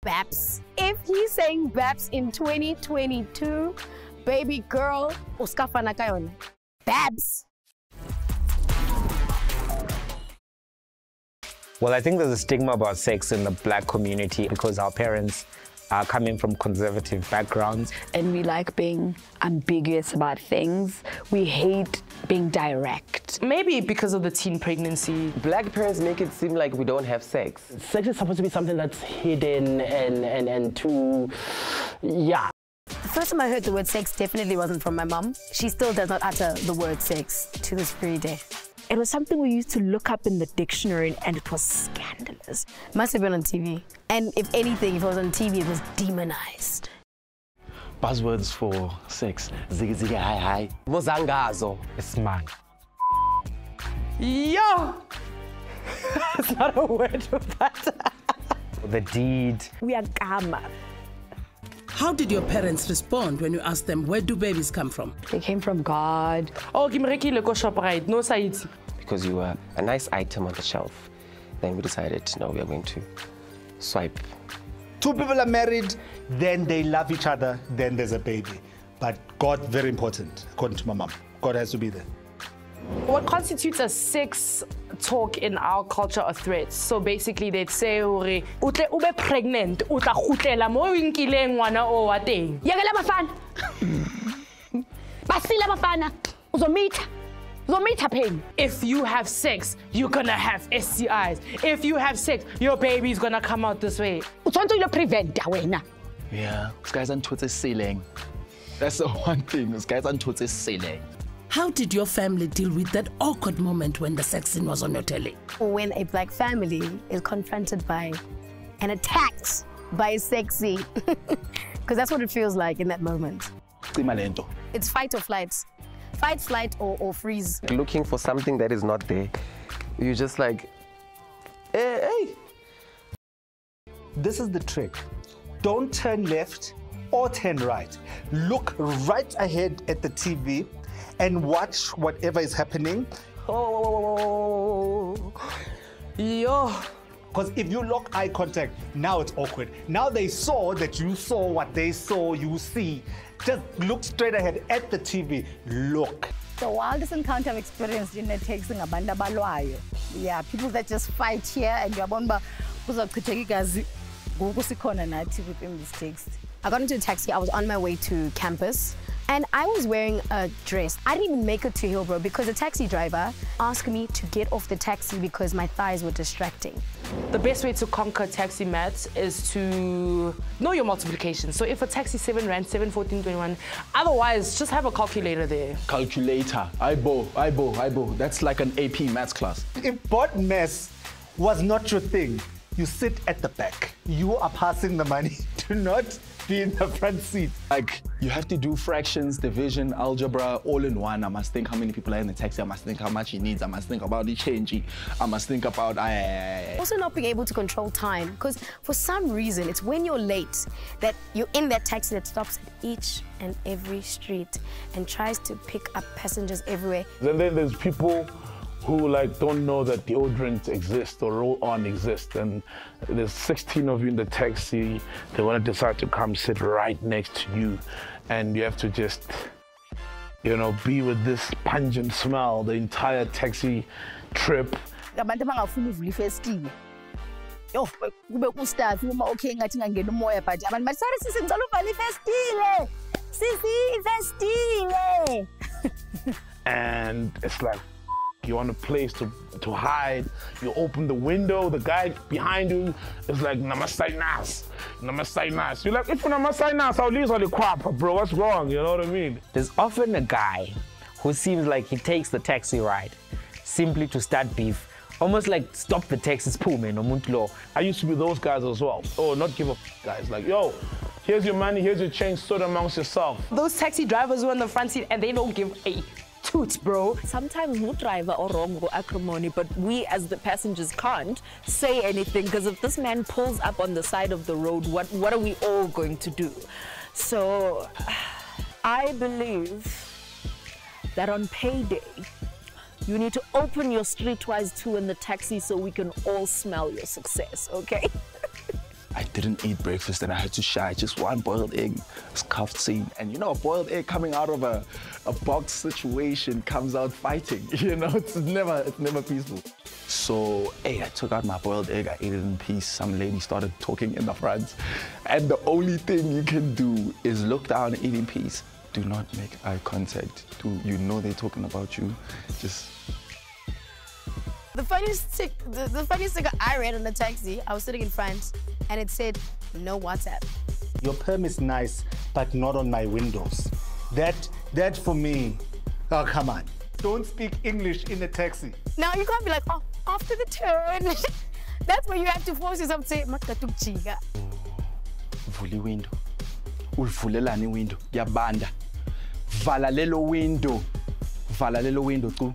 Baps. If he's saying Baps in 2022, baby girl, uskafana kayona. Babs. Well, I think there's a stigma about sex in the Black community because our parents are coming from conservative backgrounds. And we like being ambiguous about things. We hate being direct. Maybe because of the teen pregnancy. Black parents make it seem like we don't have sex. Sex is supposed to be something that's hidden and too, yeah. The first time I heard the word sex definitely wasn't from my mom. She still does not utter the word sex to this very day. It was something we used to look up in the dictionary and it was scandalous. Must have been on TV. And if anything, if it was on TV, it was demonized. Buzzwords for sex. Ziggy ziggy hi hi. Mozangazo. Smart. Yo! It's not a word, but... The deed. We are gamma. How did your parents respond when you asked them, where do babies come from? They came from God. Oh, Kimreki go shop right. No sides. Because you were a nice item on the shelf. Then we decided, no, we are going to swipe. Two people are married, then they love each other, then there's a baby. But God, very important, according to my mom. God has to be there. What constitutes a sex talk in our culture are threats. So basically they'd say, "Ure ube pregnant, uta khutlela mo inkile ngwana o wa teng." Yakela bafana. Basila bafana. Uzomitha pain. If you have sex, you're gonna have STIs. If you have sex, your baby's gonna come out this way. Utsonto prevent wena. Yeah, this guy's on Twitter ceiling. That's the one thing, this guy's on Twitter ceiling. How did your family deal with that awkward moment when the sex scene was on your telly? When a Black family is confronted by and attacked by a sex scene, because that's what it feels like in that moment. It's fight or flight. Fight, flight, or freeze. Looking for something that is not there. You're just like, hey. This is the trick. Don't turn left or turn right. Look right ahead at the TV and watch whatever is happening. Oh, yo. Because if you lock eye contact, now it's awkward. Now they saw that you saw what they saw, you see. Just look straight ahead at the TV. Look. The wildest encounter I've experienced in the text in Abanda Balwayo. Yeah, people that just fight here and you're bomba within this text. I got into a taxi, I was on my way to campus, and I was wearing a dress. I didn't even make it to Hillbrow because the taxi driver asked me to get off the taxi because my thighs were distracting. The best way to conquer taxi maths is to know your multiplication. So if a taxi 7 rand, 7, 14, 21, otherwise just have a calculator there. Calculator, IBO. That's like an AP maths class. If bot mess was not your thing, you sit at the back. You are passing the money. Do not be in the front seat. Like, you have to do fractions, division, algebra, all in one. I must think how many people are in the taxi. I must think how much he needs. I must think about the change. I must think about... Also not being able to control time, because for some reason, it's when you're late that you're in that taxi that stops at each and every street and tries to pick up passengers everywhere. And then there's people who don't know that deodorant exists or roll-on exists, and there's 16 of you in the taxi. They want to decide to come sit right next to you, and you have to just, be with this pungent smell the entire taxi trip. And it's like, you want a place to hide, you open the window, the guy behind you is like, Namaste Nas. You're like, if you're Namaste Nas, I'll leave all the crap, bro, what's wrong? You know what I mean? There's often a guy who seems like he takes the taxi ride simply to start beef. Almost like stop the taxis, poor man, law. I used to be those guys as well. Oh, not give a guys. Like, yo, here's your money, here's your change, sort amongst yourself. Those taxi drivers who are in the front seat and they don't give a toots, bro. Sometimes no driver or wrong or acrimony, but we as the passengers can't say anything because if this man pulls up on the side of the road, what are we all going to do? So I believe that on payday, you need to open your streetwise tour in the taxi so we can all smell your success, okay? I didn't eat breakfast and I had to shy. Just one boiled egg, scuffed scene. And you know, a boiled egg coming out of a box situation comes out fighting. You know, it's never peaceful. So, hey, I took out my boiled egg, I ate it in peace. Some lady started talking in the front. And the only thing you can do is look down and eat in peace. Do not make eye contact. You know they're talking about you. Just... The funniest sticker I read on the taxi, I was sitting in front, and it said, no WhatsApp. Your perm is nice, but not on my windows. That for me, oh, come on. Don't speak English in the taxi. Now you can't be like, oh, after the turn. That's where you have to force yourself to say, Makatukchiga. Vuli window. Ulfulelani window. Yabanda. Vala lelo window. Vala lelo window too.